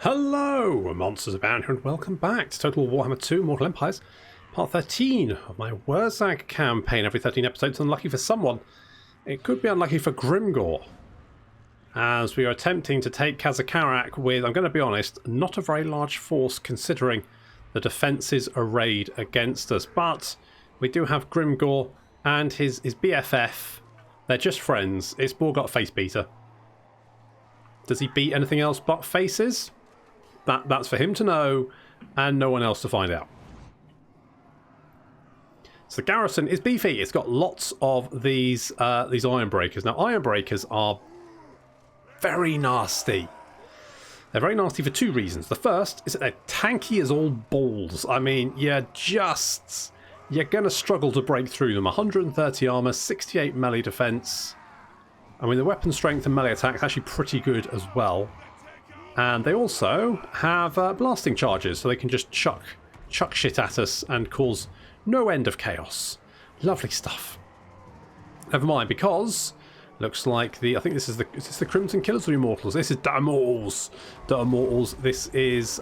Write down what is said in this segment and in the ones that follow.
Hello, MonstersAbound, and welcome back to Total Warhammer 2 Mortal Empires, part 13 of my Wurrzag campaign. Every 13 episodes, unlucky for someone. It could be unlucky for Grimgor, as we are attempting to take Kazakarak with, I'm going to be honest, not a very large force considering the defences arrayed against us. But we do have Grimgor and his BFF. They're just friends. It's Borgot Facebeater. Does he beat anything else but faces? That's for him to know, and no one else to find out. So the garrison is beefy. It's got lots of these iron breakers. Now, iron breakers are very nasty. They're very nasty for two reasons. The first is that they're tanky as all balls. I mean, you're going to struggle to break through them. 130 armor, 68 melee defense. I mean, the weapon strength and melee attack is actually pretty good as well. And they also have blasting charges, so they can just chuck shit at us and cause no end of chaos. Lovely stuff. Never mind, because looks like I think this is the Crimson Killers or Immortals? This is the Immortals. The Immortals. This is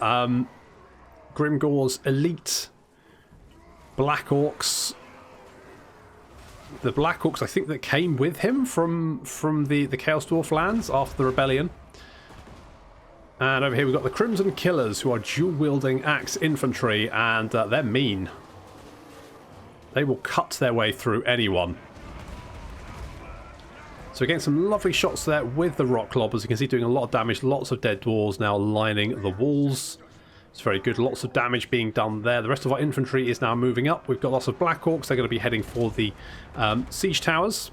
Grimgor's elite Black Orcs. The Black Orcs, I think, that came with him from the Chaos Dwarf lands after the rebellion. And over here we've got the Crimson Killers, who are dual-wielding axe infantry, and they're mean. They will cut their way through anyone. So we're getting some lovely shots there with the rock lobbers. You can see doing a lot of damage, lots of dead dwarves now lining the walls. It's very good, lots of damage being done there. The rest of our infantry is now moving up. We've got lots of Black Orcs. They're going to be heading for the siege towers.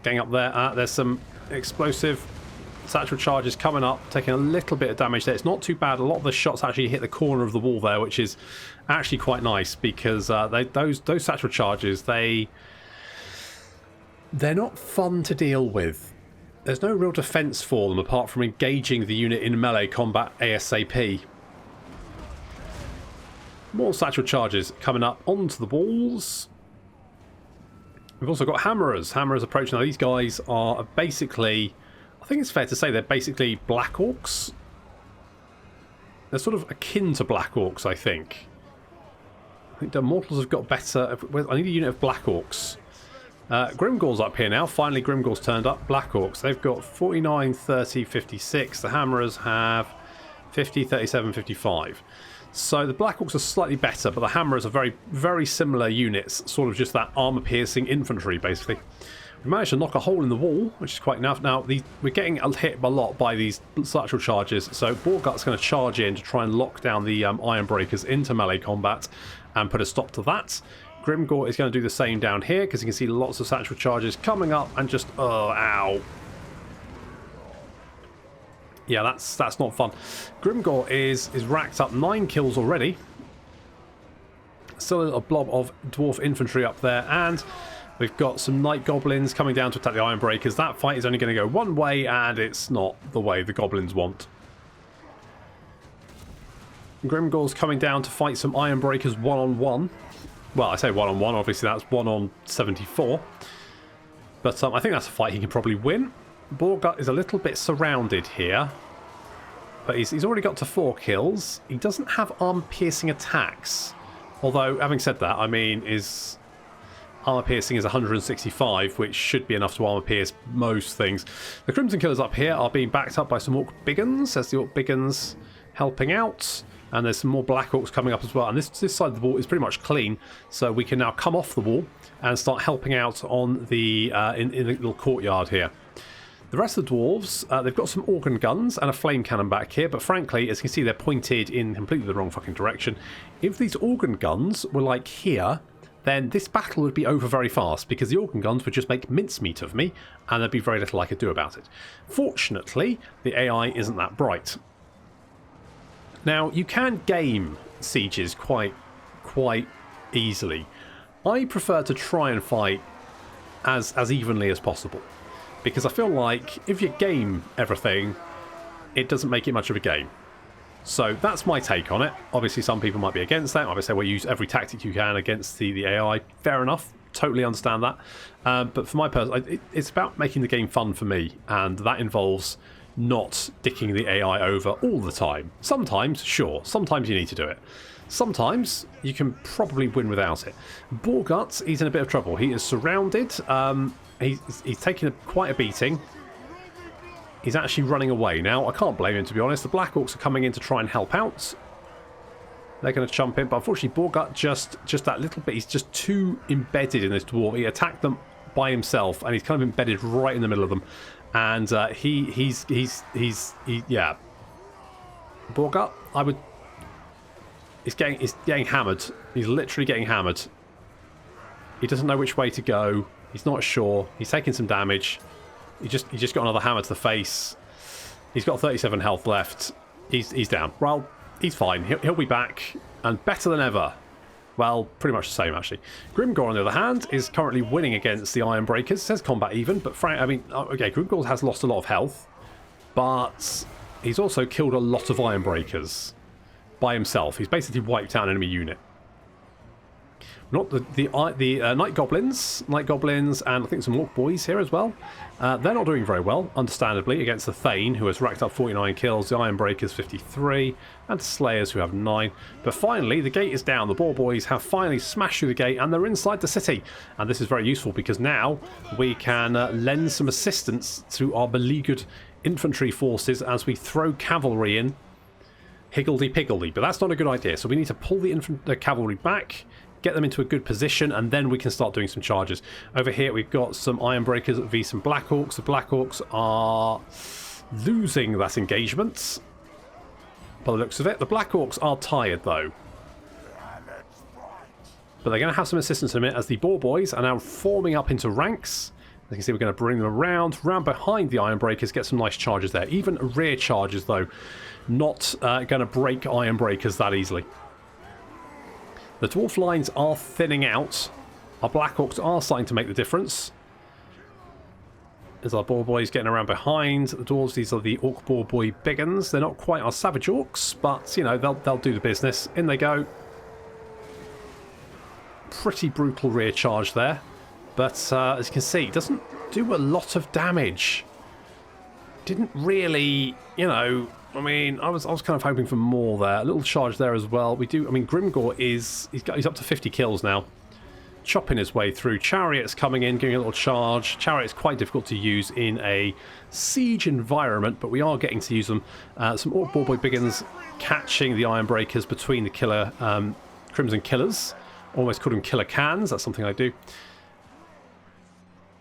Getting up there. There's some explosive satchel charges coming up, taking a little bit of damage there. It's not too bad. A lot of the shots actually hit the corner of the wall there, which is actually quite nice, because those satchel charges, they're not fun to deal with. There's no real defense for them apart from engaging the unit in melee combat ASAP. More satchel charges coming up onto the walls. We've also got hammerers. Hammerers approaching. Now, these guys are basically, I think it's fair to say they're basically Black Orcs. They're sort of akin to Black Orcs, I think. I think the Immortals have got better. I need a unit of Black Orcs. Grimgor's up here now. Finally, Grimgor's turned up. Black Orcs. They've got 49, 30, 56. The Hammerers have 50, 37, 55. So the Black Orcs are slightly better, but the Hammerers are very, very similar units. Sort of just that armor-piercing infantry, basically. We managed to knock a hole in the wall, which is quite enough. Now, we're getting hit a lot by these satchel charges, so Borgut's going to charge in to try and lock down the iron breakers into melee combat and put a stop to that. Grimgor is going to do the same down here, because you can see lots of satchel charges coming up and just, oh, ow. Yeah, that's not fun. Grimgor is racked up 9 kills already. Still a little blob of dwarf infantry up there, and we've got some night goblins coming down to attack the iron breakers. That fight is only going to go one way, and it's not the way the goblins want. Grimgor's coming down to fight some iron breakers one-on-one. Well, I say one-on-one, obviously that's 1 on 74. But I think that's a fight he can probably win. Borgut is a little bit surrounded here, but he's already got to 4 kills. He doesn't have armor-piercing attacks. Although, having said that, I mean, his armor-piercing is 165, which should be enough to armor-pierce most things. The Crimson Killers up here are being backed up by some Orc Biggins. There's the Orc Biggins helping out. And there's some more Black Orcs coming up as well. And this side of the wall is pretty much clean, so we can now come off the wall and start helping out on the in the little courtyard here. The rest of the dwarves, they've got some organ guns and a flame cannon back here, but frankly, as you can see, they're pointed in completely the wrong fucking direction. If these organ guns were like here, then this battle would be over very fast, because the organ guns would just make mincemeat of me, and there'd be very little I could do about it. Fortunately, the AI isn't that bright. Now, you can game sieges quite easily. I prefer to try and fight as evenly as possible, because I feel like if you game everything, it doesn't make it much of a game. So that's my take on it. Obviously, some people might be against that. Obviously, we'll use every tactic you can against the AI. Fair enough. Totally understand that. But for my person, it's about making the game fun for me, and that involves not dicking the AI over all the time. Sometimes, sure, sometimes you need to do it. Sometimes you can probably win without it. Borguts, he's in a bit of trouble. He is surrounded. He's taking quite a beating. He's actually running away now. I can't blame him, to be honest. The Black Orcs are coming in to try and help out. They're going to jump in, but unfortunately Borgut just that little bit. He's just too embedded in this dwarf. He attacked them by himself, and he's kind of embedded right in the middle of them. And yeah. Borgut, he's getting hammered. He's literally getting hammered. He doesn't know which way to go. He's not sure. He's taking some damage. He just got another hammer to the face. He's got 37 health left. He's down. Well, he's fine. He'll be back and better than ever. Well, pretty much the same, actually. Grimgor, on the other hand, is currently winning against the Iron Breakers. It says combat even, but okay, Grimgor has lost a lot of health, but he's also killed a lot of Iron Breakers by himself. He's basically wiped out an enemy unit. Not the Night Goblins, and I think some Orc boys here as well. They're not doing very well, understandably, against the Thane, who has racked up 49 kills, the Iron Breakers 53, and Slayers, who have 9. But finally, the gate is down. The Boar Boys have finally smashed through the gate, and they're inside the city. And this is very useful, because now we can lend some assistance to our beleaguered infantry forces as we throw cavalry in. Higgledy-piggledy, but that's not a good idea. So we need to pull the cavalry back, get them into a good position, and then we can start doing some charges. Over here we've got some Iron Breakers v some Black Orcs. The Black Orcs are losing that engagement by the looks of it. The Black Orcs are tired though, but they're going to have some assistance in a minute as the Boar Boys are now forming up into ranks. As you can see, we're going to bring them round behind the Iron Breakers, get some nice charges there. Even rear charges though, not going to break Iron Breakers that easily. The dwarf lines are thinning out. Our Black Orcs are starting to make the difference. As our Boar Boys getting around behind the dwarves, these are the Orc Boar Boy big uns. They're not quite our Savage Orcs, but you know, they'll do the business. In they go. Pretty brutal rear charge there, but as you can see, it doesn't do a lot of damage. Didn't really, you know. I mean, I was kind of hoping for more there. A little charge there as well. We do. I mean, Grimgor he's up to 50 kills now, chopping his way through. Chariot's coming in, giving a little charge. Chariot's quite difficult to use in a siege environment, but we are getting to use them. Some Orc Boar Boy Biggins catching the Iron Breakers between the killer Crimson Killers. Almost called them Killer Cans. That's something I do.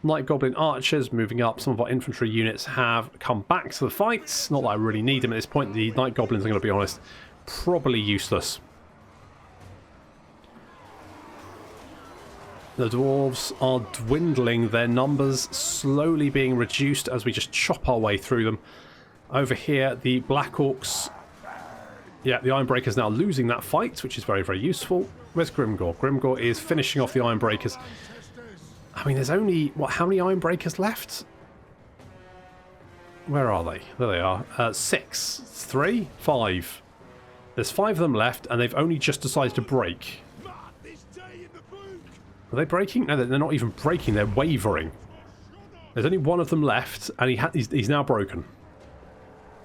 Night Goblin Archers moving up. Some of our infantry units have come back to the fights. Not that I really need them at this point. The Night Goblins, I'm going to be honest, probably useless. The Dwarves are dwindling. Their numbers slowly being reduced as we just chop our way through them. Over here, the Black Orcs. Yeah, the Iron Breakers now losing that fight, which is very, very useful. Where's Grimgor? Grimgor is finishing off the Iron Breakers. I mean, there's only, how many Iron Breakers left? Where are they? There they are. 6. 3? 5. There's 5 of them left, and they've only just decided to break. Are they breaking? No, they're not even breaking. They're wavering. There's only one of them left, and he's now broken.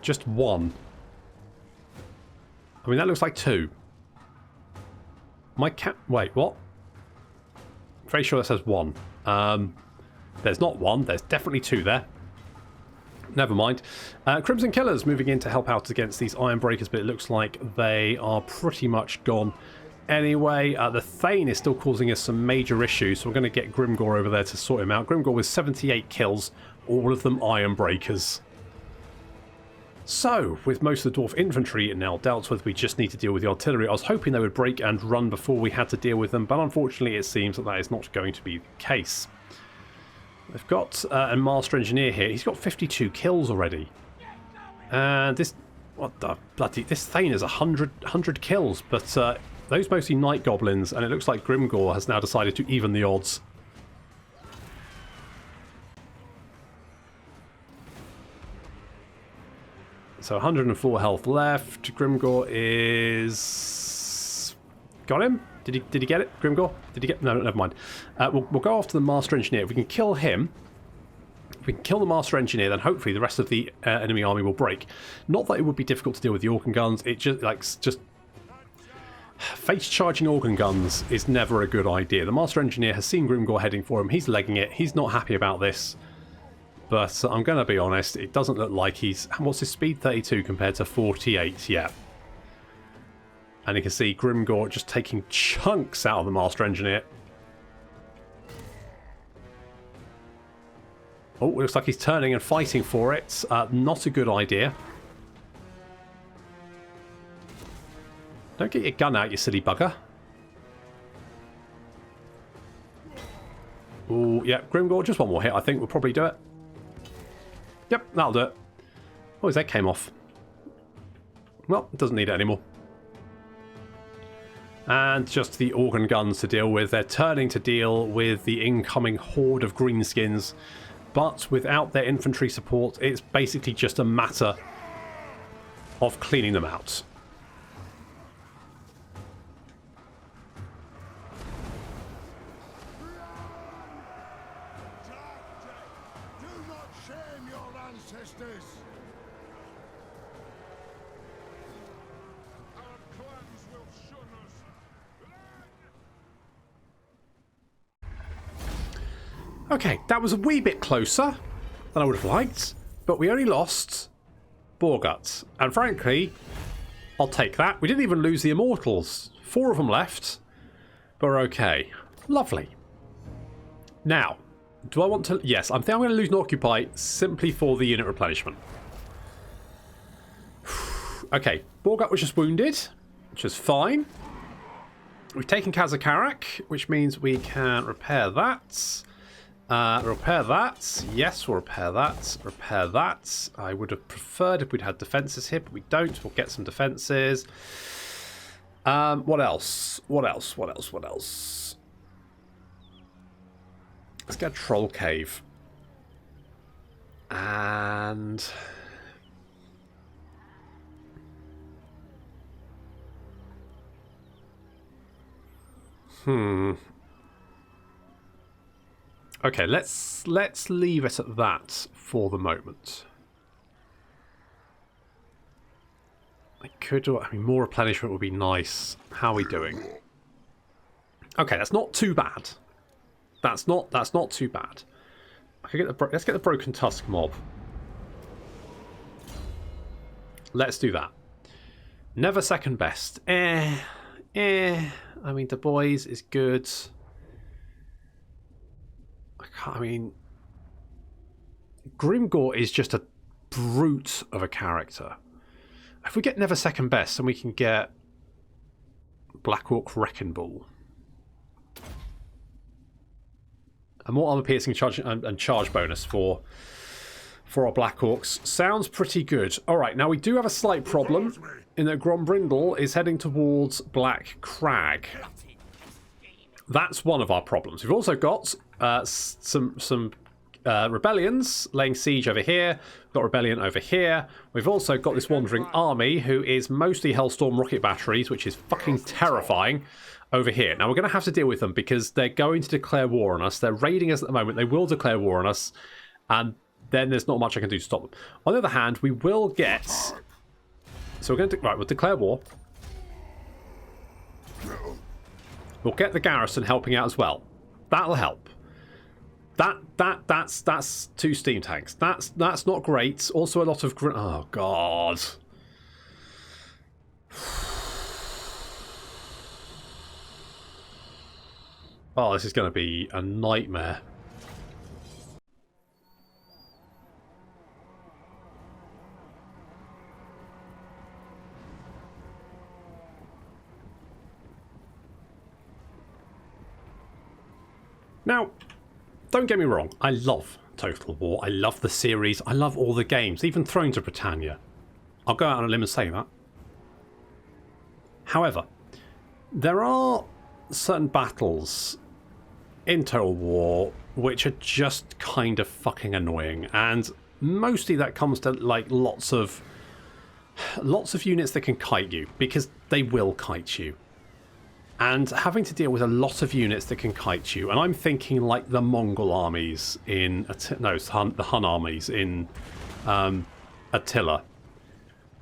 Just one. I mean, that looks like 2. My cat... Wait, what? Very sure that says 1. There's not 1. There's definitely 2 there. Never mind. Crimson Killers moving in to help out against these Iron Breakers, but it looks like they are pretty much gone. Anyway, the Thane is still causing us some major issues, so we're going to get Grimgor over there to sort him out. Grimgor with 78 kills, all of them Iron Breakers. So, with most of the Dwarf infantry now dealt with, we just need to deal with the artillery. I was hoping they would break and run before we had to deal with them, but unfortunately it seems that is not going to be the case. We've got a Master Engineer here. He's got 52 kills already. And this... What the bloody... This Thane is 100 kills, but those mostly Night Goblins, and it looks like Grimgor has now decided to even the odds. So 104 health left. Grimgor is... Got him? Did he get it? Grimgor? Did he get... No, never mind. We'll go after the Master Engineer. If we can kill him, if we we can kill the Master Engineer, then hopefully the rest of the enemy army will break. Not that it would be difficult to deal with the organ guns, it just face charging organ guns is never a good idea. The Master Engineer has seen Grimgor heading for him, he's legging it, he's not happy about this. But I'm going to be honest, it doesn't look like he's... What's his speed? 32 compared to 48, yeah. And you can see Grimgor just taking chunks out of the Master Engineer. Oh, it looks like he's turning and fighting for it. Not a good idea. Don't get your gun out, you silly bugger. Oh, yeah, Grimgor, just one more hit. I think we'll probably do it. Yep, that'll do it. Oh, his head came off. Well, it doesn't need it anymore. And just the organ guns to deal with. They're turning to deal with the incoming horde of Greenskins. But without their infantry support, it's basically just a matter of cleaning them out. Okay, that was a wee bit closer than I would have liked, but we only lost Boargut. And frankly, I'll take that. We didn't even lose the Immortals. 4 of them left, but we're okay. Lovely. Now, do I want to... Yes, I think I'm going to lose an Occupy simply for the unit replenishment. Okay, Boargut was just wounded, which is fine. We've taken Kazakarak, which means we can repair that. Repair that. Yes, we'll repair that. Repair that. I would have preferred if we'd had defences here, but we don't. We'll get some defences. What else? What else? What else? What else? Let's get a Troll Cave. And... Okay, let's leave it at that for the moment. I mean, more replenishment would be nice. How are we doing? Okay, that's not too bad. That's not too bad. I can get let's get the Broken Tusk mob. Let's do that. Never second best. I mean, the boys is good. I mean, Grimgor is just a brute of a character. If we get never second best, then we can get Black Orc Wrecking Ball. A more armor piercing charge and charge bonus for our Black Orcs. Sounds pretty good. Alright, now we do have a slight problem in that Grombrindle is heading towards Black Crag. That's one of our problems. We've also got some rebellions laying siege over here. We've got rebellion over here. We've also got this wandering army who is mostly Hellstorm rocket batteries, which is fucking terrifying, over here. Now we're going to have to deal with them because they're going to declare war on us. They're raiding us at the moment. They will declare war on us, and then there's not much I can do to stop them. On the other hand, we will get... So we're going to... Right, we'll declare war. We'll get the garrison helping out as well. That'll help. That's 2 steam tanks. That's not great. Also a lot of... Oh, God. Oh, this is going to be a nightmare. Now, don't get me wrong, I love Total War, I love the series, I love all the games, even Thrones of Britannia. I'll go out on a limb and say that. However, there are certain battles in Total War which are just kind of fucking annoying, and mostly that comes to like lots of units that can kite you, because they will kite you. and having to deal with a lot of units that can kite you. And I'm thinking like the Mongol armies in... No, it's the Hun armies in Attila.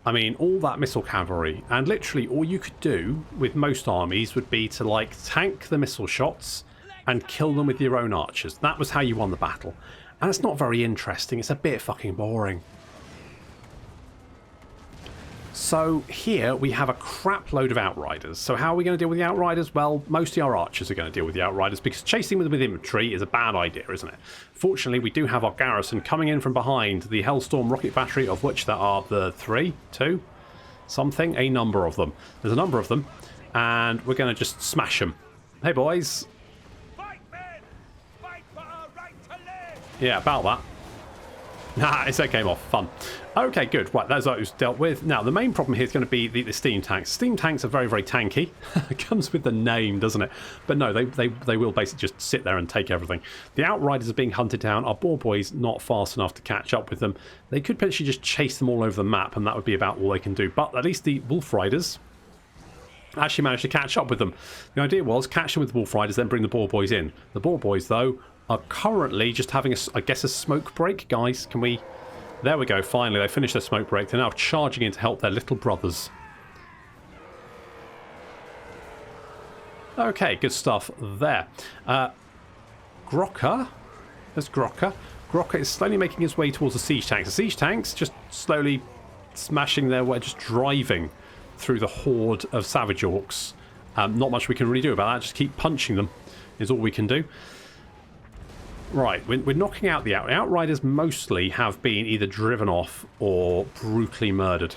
I mean, all that missile cavalry. And literally all you could do with most armies would be to, like, tank the missile shots and kill them with your own archers. That was how you won the battle. And it's not very interesting. It's a bit fucking boring. So here we have a crap load of outriders. So how are we going to deal with the outriders? Well, mostly our archers are going to deal with the outriders because chasing them with infantry is a bad idea, isn't it? Fortunately, we do have our garrison coming in from behind the Hellstorm rocket battery, of which there are the 3, 2, something, a number of them. There's a number of them, and we're going to just smash them. Hey, boys. Fight, men! Fight for our right to live! Yeah, about that. Nah, it's that game off. Fun. Okay, good. Right, that's what it was dealt with. Now, the main problem here is going to be the steam tanks. Steam tanks are very, very tanky. It comes with the name, doesn't it? But no, they will basically just sit there and take everything. The outriders are being hunted down. Our boar boys not fast enough to catch up with them. They could potentially just chase them all over the map, and that would be about all they can do. But at least the wolf riders actually managed to catch up with them. The idea was catch them with the wolf riders, then bring the boar boys in. The boar boys, though, are currently just having, I guess, a smoke break. Guys, can we... There we go, finally, they finished their smoke break. They're now charging in to help their little brothers. Okay, good stuff there. Grokka. There's Grokka. Grokka is slowly making his way towards the siege tanks. The siege tanks just slowly smashing their way, just driving through the horde of savage orcs. Not much we can really do about that. Just keep punching them is all we can do. Right, we're knocking out the outriders. Mostly have been either driven off or brutally murdered.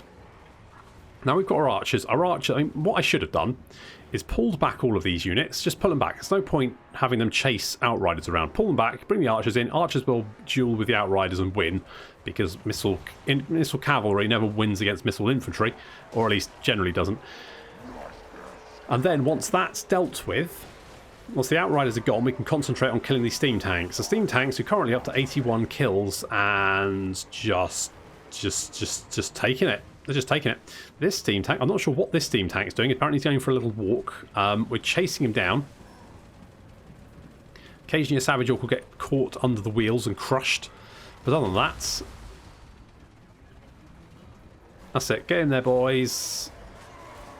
Now we've got our archers. Our archers, I mean, what I should have done is pulled back all of these units. Just pull them back. There's no point having them chase outriders around. Pull them back, bring the archers in. Archers will duel with the outriders and win, because missile cavalry never wins against missile infantry, or at least generally doesn't. And then once that's dealt with, once the outriders are gone, we can concentrate on killing these steam tanks. The steam tanks are currently up to 81 kills and just taking it. They're just taking it. This steam tank, I'm not sure what this steam tank is doing. Apparently he's going for a little walk. We're chasing him down. Occasionally a savage orc will get caught under the wheels and crushed. But other than that, that's it. Get in there, boys.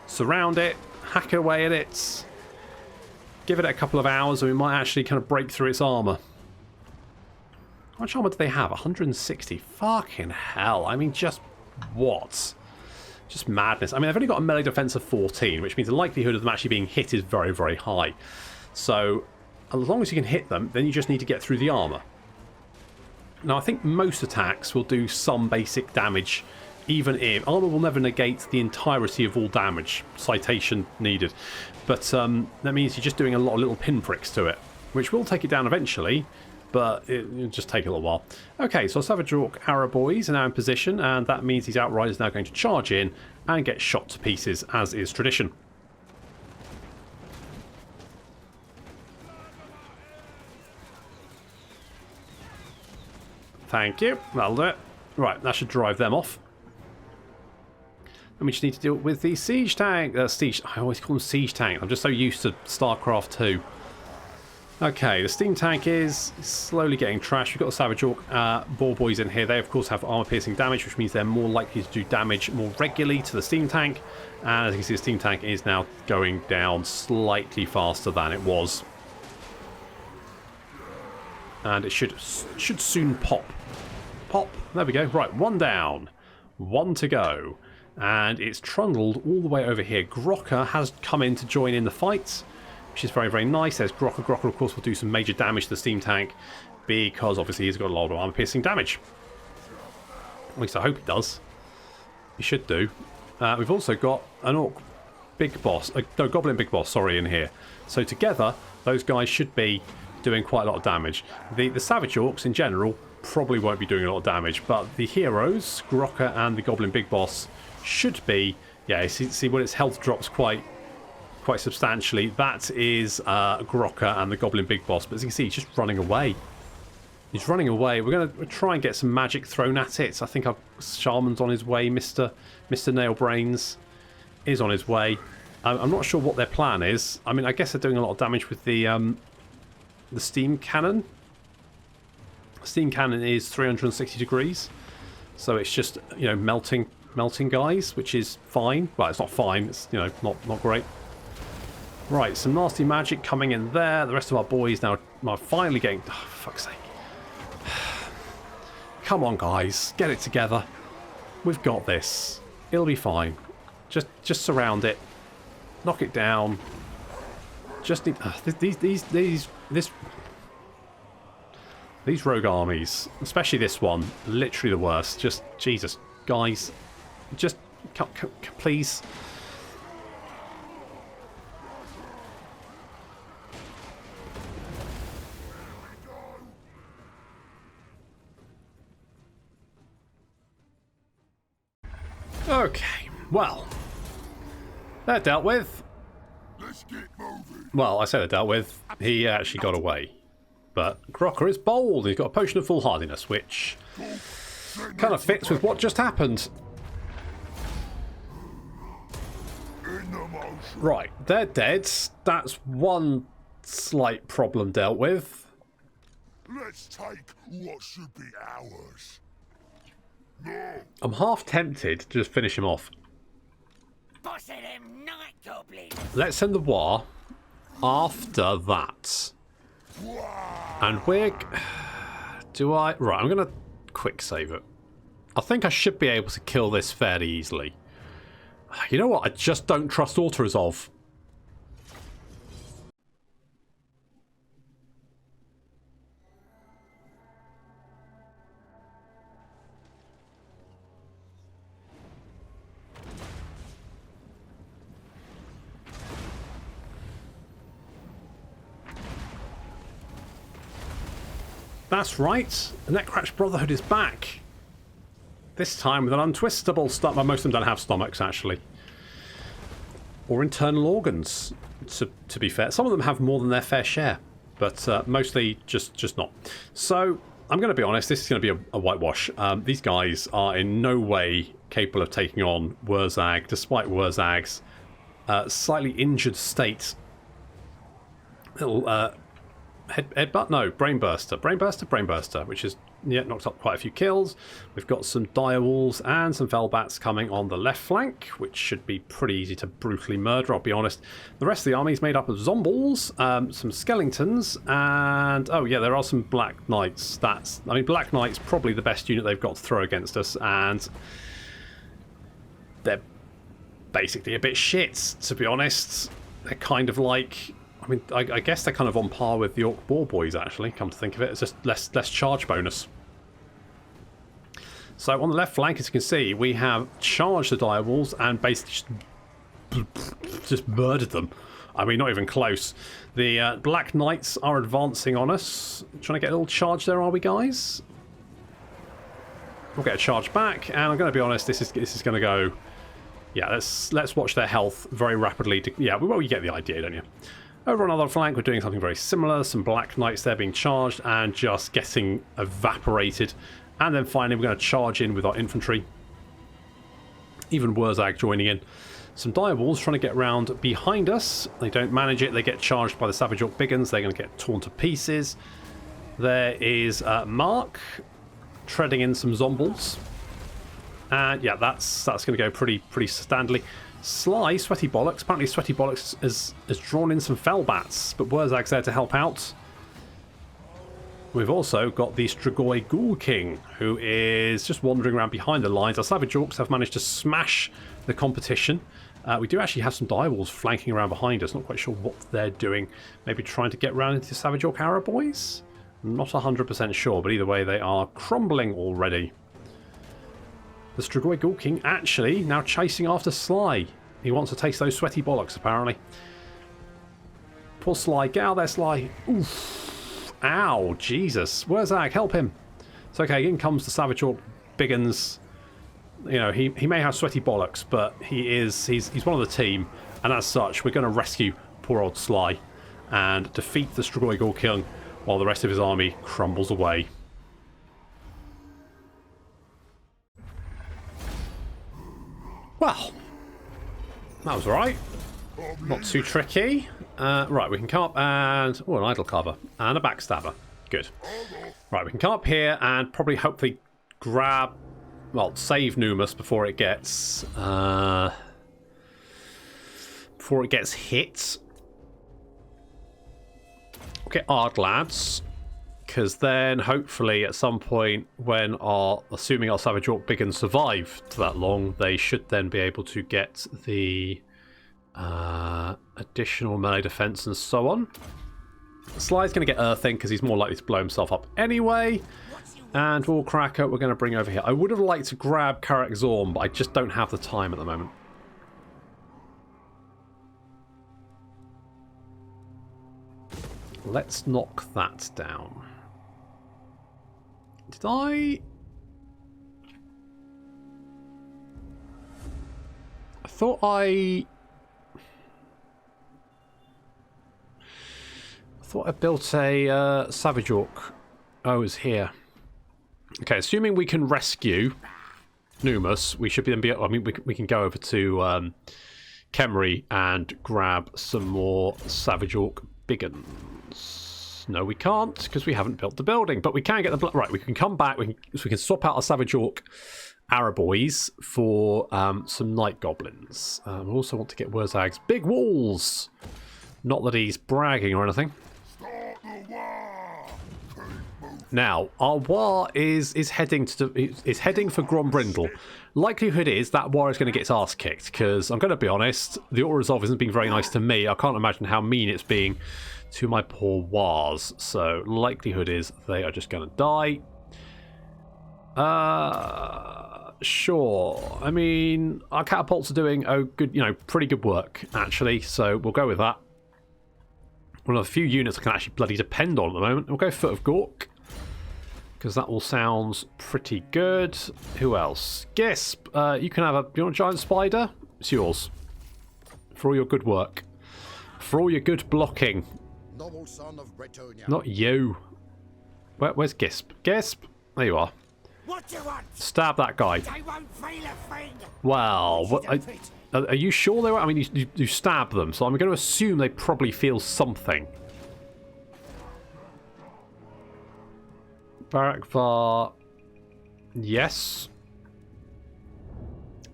Surround it. Hack away at it. Give it a couple of hours and we might actually kind of break through its armour. How much armour do they have? 160. Fucking hell. I mean, just what? Just madness. I mean, they've only got a melee defense of 14, which means the likelihood of them actually being hit is very, very high. So, as long as you can hit them, then you just need to get through the armour. Now, I think most attacks will do some basic damage, even if... Armour will never negate the entirety of all damage. Citation needed. But that means you're just doing a lot of little pinpricks to it, which will take it down eventually, but it'll just take a little while. Okay, so our Savage Orc Arrow boys are now in position, and that means these outriders are now going to charge in and get shot to pieces, as is tradition. Thank you. That'll do it. Right, that should drive them off. And we just need to deal with the siege tank. I always call them siege tank. I'm just so used to StarCraft 2. Okay, the steam tank is slowly getting trashed. We've got the Savage Orc boar boys in here. They, of course, have armor-piercing damage, which means they're more likely to do damage more regularly to the steam tank. And as you can see, the steam tank is now going down slightly faster than it was. And it should soon pop. Pop. There we go. Right, one down. One to go. And it's trundled all the way over here. Grokka has come in to join in the fight, which is very, very nice. There's Grokka. Grokka, of course, will do some major damage to the steam tank because, obviously, he's got a lot of armor-piercing damage. At least I hope he does. He should do. We've also got an Orc Big Boss, no, Goblin Big Boss, sorry, in here. So together, those guys should be doing quite a lot of damage. The Savage Orcs, in general, probably won't be doing a lot of damage, but the heroes, Grokka and the Goblin Big Boss, should be. Yeah, see when its health drops quite substantially, that is Grokka and the Goblin Big Boss. But as you can see, he's just running away. He's running away. We're going to try and get some magic thrown at it. I think our Shaman's on his way. Mr. Nailbrains is on his way. I'm not sure what their plan is. I mean, I guess they're doing a lot of damage with the steam cannon. Steam cannon is 360 degrees, so it's just, you know, melting guys, which is fine. Well, it's not fine. It's, you know, not great. Right, some nasty magic coming in there. The rest of our boys now are finally getting... Oh, fuck's sake. Come on, guys. Get it together. We've got this. It'll be fine. Just surround it. Knock it down. Just need... These rogue armies, especially this one, literally the worst. Just, Jesus, guys. Just, please... Okay, well, they're dealt with. Let's get moving. Well, I say they're dealt with. He actually got away. But Crocker is bold. He's got a potion of foolhardiness, which kind of fits with what just happened. Right, they're dead. That's one slight problem dealt with. Let's take what should be ours. No. I'm half tempted to just finish him off. Boss of them night goblins. Let's send the war after that. And we're... Right, I'm going to quick save it. I think I should be able to kill this fairly easily. You know what? I just don't trust auto-resolve. That's right, the Netcratch Brotherhood is back. This time with an untwistable stomach. Well, most of them don't have stomachs, actually. Or internal organs, to be fair. Some of them have more than their fair share, but mostly just not. So, I'm going to be honest, this is going to be a whitewash. These guys are in no way capable of taking on Wurrzag, despite Wurzag's slightly injured state. Little... Headbutt? No, Brainburster. Brainburster, which has knocked up quite a few kills. We've got some Direwolves and some Velbats coming on the left flank, which should be pretty easy to brutally murder, I'll be honest. The rest of the army is made up of Zombles, some Skeletons, and... Oh, yeah, there are some Black Knights. I mean, Black Knight's probably the best unit they've got to throw against us, and... They're basically a bit shit, to be honest. They're kind of like... I mean, I guess they're kind of on par with the Orc Boar Boys, actually, come to think of it. It's just less charge bonus. So on the left flank, as you can see, we have charged the Direwolves and basically just murdered them. I mean, not even close. The Black Knights are advancing on us. Trying to get a little charge there, are we, guys? We'll get a charge back, and I'm going to be honest, this is going to go... Yeah, let's watch their health very rapidly. Yeah, well, you get the idea, don't you? Over on the other flank, we're doing something very similar. Some Black Knights there being charged and just getting evaporated. And then finally, we're going to charge in with our infantry. Even Wurrzag joining in. Some Direwolves trying to get round behind us. They don't manage it. They get charged by the Savage Orc Biggins. They're going to get torn to pieces. There is Mark treading in some Zombles. And yeah, that's going to go pretty standardly. Sly, Sweaty Bollocks. Apparently Sweaty Bollocks has drawn in some Felbats, but Wurzag's there to help out. We've also got the Strigoi Ghoul King, who is just wandering around behind the lines. Our Savage Orcs have managed to smash the competition. We do actually have some Direwolves flanking around behind us. Not quite sure what they're doing. Maybe trying to get round into Savage Orc Arrow Boys? Not 100% sure, but either way, they are crumbling already. The Strigoi Ghoul King actually now chasing after Sly. He wants to taste those sweaty bollocks, apparently. Poor Sly. Get out there, Sly. Oof. Ow, Jesus. Wurrzag, help him. It's okay, in comes the Savage Orc Biggins. You know, he may have sweaty bollocks, but he's one of the team. And as such, we're going to rescue poor old Sly and defeat the Strigoi Ghoul King while the rest of his army crumbles away. Well, that was alright. Not too tricky. Right, we can come up and... Oh, an idol carver. And a backstabber. Good. Right, we can come up here and probably hopefully grab... Well, save Numus before it gets... before it gets hit. Okay, Ard lads. Because then, hopefully, at some point, when assuming our Savage Orc Big and survive to that long, they should then be able to get the additional melee defense and so on. Sly's going to get Earthing because he's more likely to blow himself up anyway. And Wallcracker, we're going to bring over here. I would have liked to grab Karak Zorn, but I just don't have the time at the moment. Let's knock that down. Did I thought I built a Savage Orc. Oh, it was here. Okay, assuming we can rescue Numus, we should then be... I mean, we can go over to Khemri and grab some more Savage Orc Biggins. No, we can't, because we haven't built the building. But we can get the... Right, we can come back. We can swap out our Savage Orc Araboys for some Night Goblins. We also want to get Wurrzag's big walls. Not that he's bragging or anything. Now, our war is heading for Grombrindle. Likelihood is that war is going to get its ass kicked, because I'm going to be honest, the Orc Resolve isn't being very nice to me. I can't imagine how mean it's being to my poor wars. So, likelihood is they are just going to die. Sure. I mean, our catapults are doing pretty good work, actually. So, we'll go with that. One of the few units I can actually bloody depend on at the moment. We'll go Foot of Gork, because that all sounds pretty good. Who else? Gisp, you can have a... You want a giant spider? It's yours. For all your good work. For all your good blocking. Noble son of Bretonia. Not you. Where's Gisp? Gisp? There you are. What do you want? Stab that guy. They won't feel a thing. Well, are you sure they were? I mean, you stab them, so I'm going to assume they probably feel something. Barakvar, yes.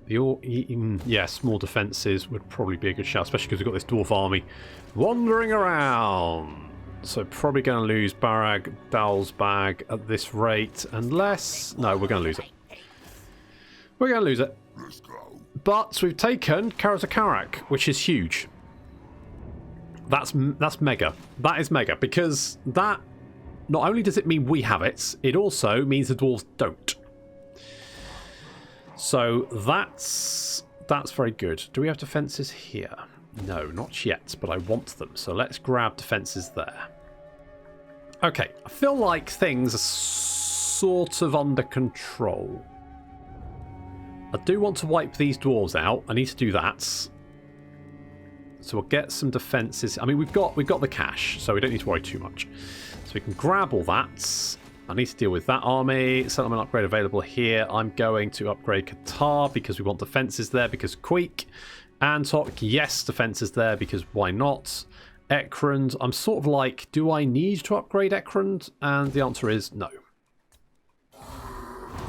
Yes, more defences would probably be a good shout, especially because we've got this dwarf army wandering around. So probably going to lose Barag Dalsbag at this rate, unless... No, we're going to lose it. We're going to lose it. But we've taken Karazakarak, which is huge. That's mega. That is mega, because that... Not only does it mean we have it, it also means the dwarves don't. So that's very good. Do we have defences here? No, not yet, but I want them. So let's grab defences there. Okay, I feel like things are sort of under control. I do want to wipe these dwarves out. I need to do that. So we'll get some defences. I mean, we've got the cash, so we don't need to worry too much. So we can grab all that. I need to deal with that army. Settlement upgrade available here. I'm going to upgrade Qatar because we want defences there, because Queek. Antok, yes, defences there, because why not? Ekrund, I'm sort of like, do I need to upgrade Ekrund? And the answer is no.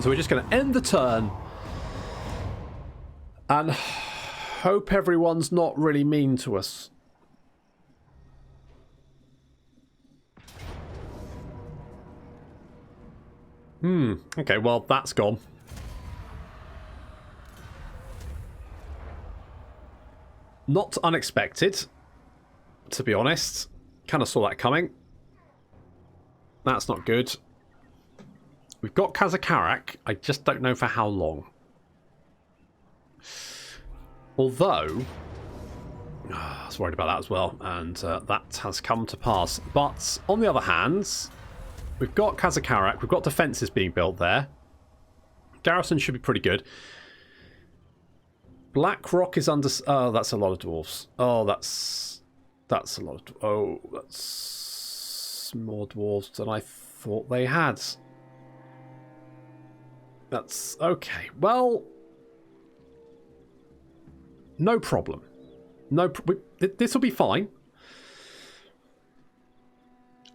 So we're just going to end the turn and hope everyone's not really mean to us. Okay, well, that's gone. Not unexpected, to be honest. Kind of saw that coming. That's not good. We've got Kazakarak. I just don't know for how long. Although, I was worried about that as well, and that has come to pass. But on the other hand, we've got Kazakarak. We've got defences being built there. Garrison should be pretty good. Black Rock is under... Oh, that's a lot of dwarves. Oh, that's a lot of... Oh, that's more dwarves than I thought they had. That's... Okay, well... No problem. No, this will be fine.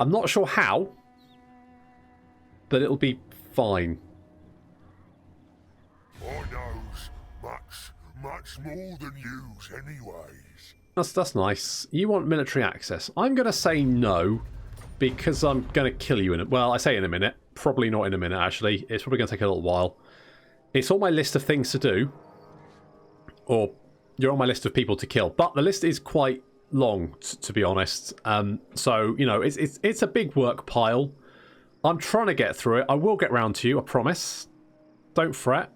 I'm not sure how, but it'll be fine. I knows much more than yous anyways. That's nice. You want military access. I'm going to say no, because I'm going to kill you in it. Well, I say in a minute. Probably not in a minute, actually. It's probably going to take a little while. It's on my list of things to do. Or you're on my list of people to kill. But the list is quite long, to be honest. So, you know, it's a big work pile. I'm trying to get through it. I will get round to you, I promise. Don't fret.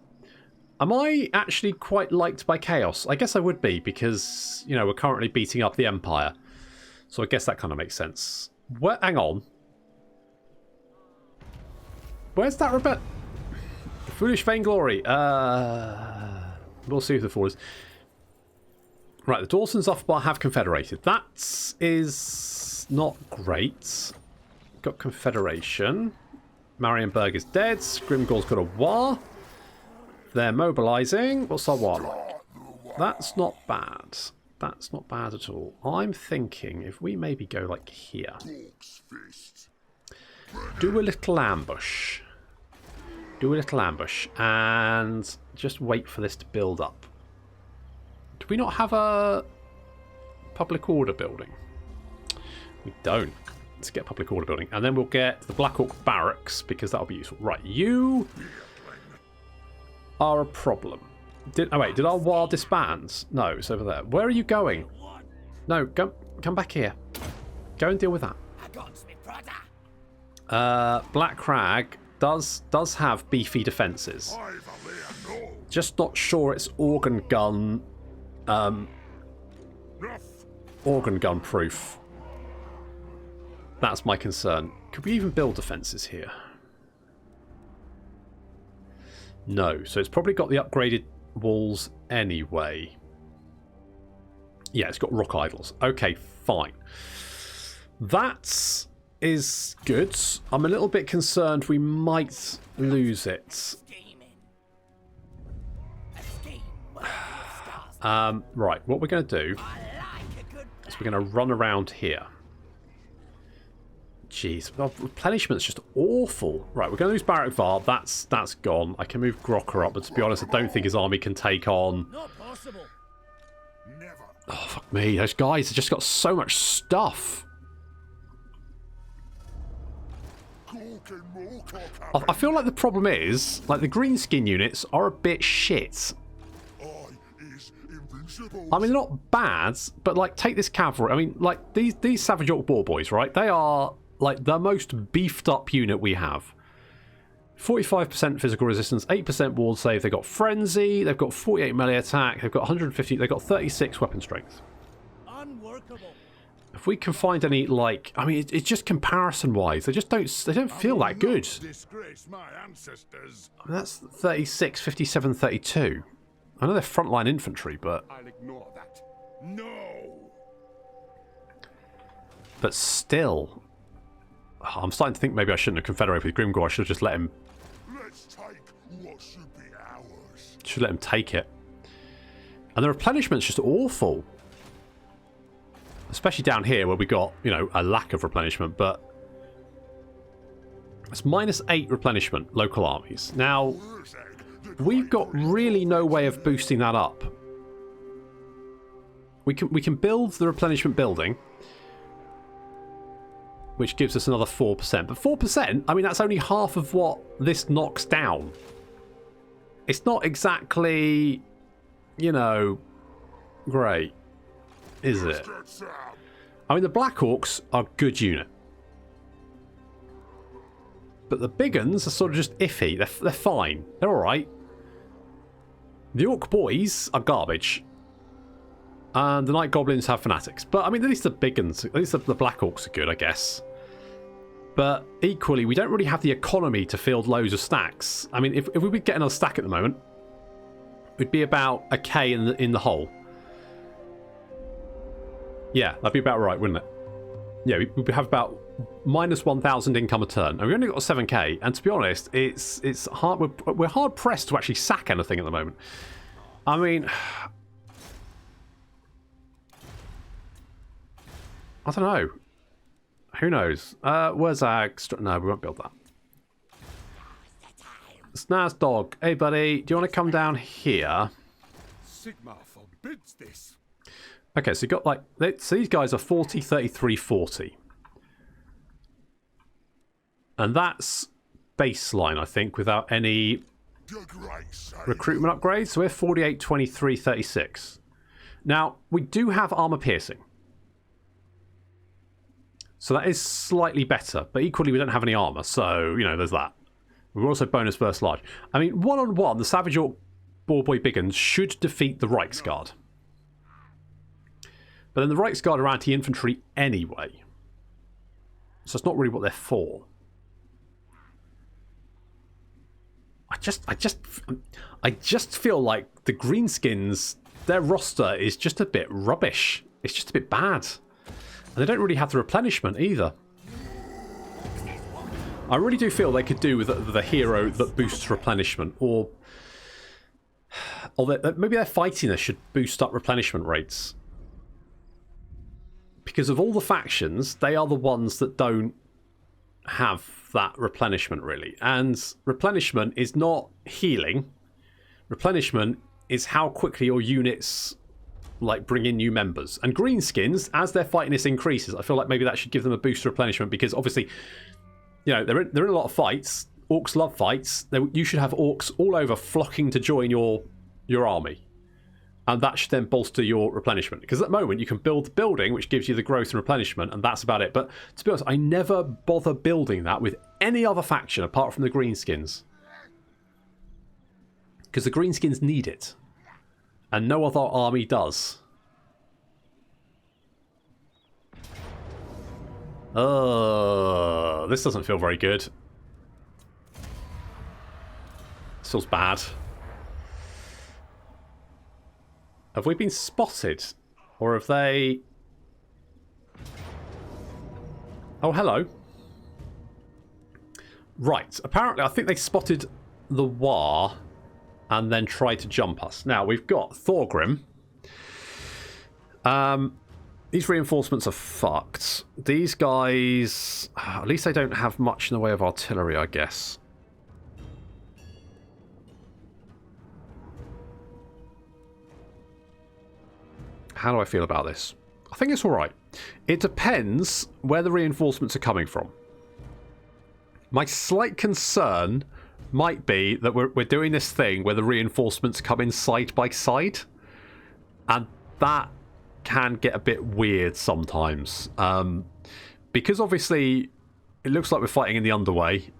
Am I actually quite liked by Chaos? I guess I would be, because, you know, we're currently beating up the Empire. So I guess that kind of makes sense. Hang on. Where's that rebel? Foolish vainglory. We'll see who the fool is. Right, the Dawsons off bar have confederated. That is not great. Got confederation. Marienburg is dead. Grimgor's got a war. They're mobilising. What's our Warlord? That's not bad. That's not bad at all. I'm thinking if we maybe go like here. Do a little ambush. Do a little ambush. And just wait for this to build up. Do we not have a public order building? We don't. Let's get a public order building. And then we'll get the Black Orc barracks, because that'll be useful. Right, you are a problem. Did our war disband? No, it's over there. Where are you going? No, come back here. Go and deal with that. Black Crag does have beefy defences. Just not sure it's organ gun proof. That's my concern. Could we even build defences here? No, so it's probably got the upgraded walls anyway. Yeah, it's got rock idols. Okay, fine. That is good. I'm a little bit concerned we might lose it. Right, what we're going to do is we're going to run around here. Jeez, replenishment's just awful. Right, we're going to lose Barak Var. That's gone. I can move Grocker up, but to be honest, I don't think his army can take on. Oh, fuck me. Those guys have just got so much stuff. I feel like the problem is, like, the Greenskin units are a bit shit. I mean, they're not bad, but, like, take this cavalry. I mean, like, these Savage Orc Boar Boys, right? They are, like, the most beefed up unit we have. 45% physical resistance, 8% ward save. They've got Frenzy, they've got 48 melee attack, they've got 150, they've got 36 weapon strength. Unworkable. If we can find any, like, I mean, it's just comparison-wise, they don't feel that good. Disgrace my ancestors. I mean, that's 36, 57, 32. I know they're frontline infantry, but... I'll ignore that. No! But still... Oh, I'm starting to think maybe I shouldn't have confederated with Grimgor. I should have just let him... Let's take what should be ours. Should let him take it. And the replenishment's just awful. Especially down here where we got, you know, a lack of replenishment, but... It's -8 replenishment, local armies. Now... We've got really no way of boosting that up. We can build the replenishment building, which gives us another 4%. But 4%, I mean, that's only half of what this knocks down. It's not exactly, you know, great, is it? I mean, the Black Orcs are a good unit. But the big uns are sort of just iffy. They're fine. They're alright. The Orc Boys are garbage. And the Night Goblins have Fanatics. But, I mean, at least the big uns, at least the Black Orcs are good, I guess. But, equally, we don't really have the economy to field loads of stacks. I mean, if we would get another stack at the moment, it'd be about a K in the hole. Yeah, that'd be about right, wouldn't it? Yeah, we have about -1,000 income a turn. And we only got 7k, and to be honest, it's hard. We're hard pressed to actually sack anything at the moment. I mean, I don't know. Who knows? Wurrzag... No, we won't build that. Snaz Dog. Hey, buddy. Do you want to come down here? Sigma forbids this. Okay, so you got like... So these guys are 40, 33, 40. And that's baseline, I think, without any recruitment upgrades. So we're 48, 23, 36. Now, we do have armor piercing. So that is slightly better. But equally, we don't have any armor. So, you know, there's that. We're also bonus versus large. I mean, one-on-one, the Savage Orc Boarboy Biggins should defeat the Reichsguard. But then the Reichsguard are anti-infantry anyway. So it's not really what they're for. I just feel like the Greenskins, their roster is just a bit rubbish. It's just a bit bad. And they don't really have the replenishment either. I really do feel they could do with the hero that boosts replenishment, or maybe their fightiness should boost up replenishment rates. Because of all the factions, they are the ones that don't have that replenishment, really. And replenishment is not healing. Replenishment is how quickly your units like bring in new members. And Greenskins, as their fightiness increases, I feel like maybe that should give them a boost to replenishment, because obviously, you know, they're in a lot of fights. Orcs love fights. You should have orcs all over flocking to join your army. And that should then bolster your replenishment. Because at the moment, you can build the building, which gives you the growth and replenishment, and that's about it. But to be honest, I never bother building that with any other faction apart from the Greenskins. Because the Greenskins need it. And no other army does. This doesn't feel very good. This feels bad. Have we been spotted? Or have they... Oh, hello. Right. Apparently, I think they spotted the War and then tried to jump us. Now, we've got Thorgrim. These reinforcements are fucked. These guys... At least they don't have much in the way of artillery, I guess. How do I feel about this? I think it's alright. It depends where the reinforcements are coming from. My slight concern might be that we're doing this thing where the reinforcements come in side by side. And that can get a bit weird sometimes. Because obviously it looks like we're fighting in the underway.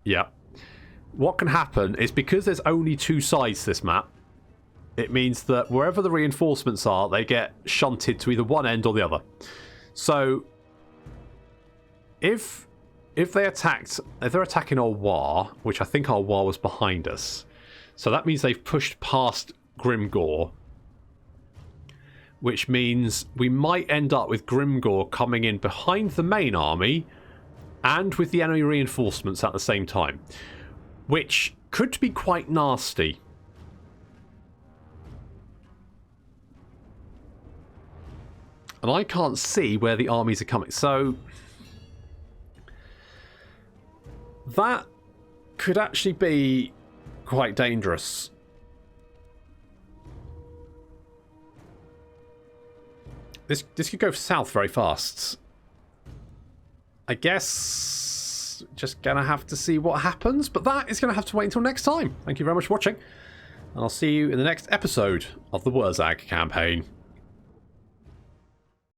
Yeah. What can happen is, because there's only two sides to this map, it means that wherever the reinforcements are, they get shunted to either one end or the other. So if they're attacking our War, which I think our War was behind us, so that means they've pushed past Grimgor, which means we might end up with Grimgor coming in behind the main army and with the enemy reinforcements at the same time, which could be quite nasty. And I can't see where the armies are coming. So that could actually be quite dangerous. This could go south very fast. I guess just going to have to see what happens. But that is going to have to wait until next time. Thank you very much for watching. And I'll see you in the next episode of the Wurrzag campaign.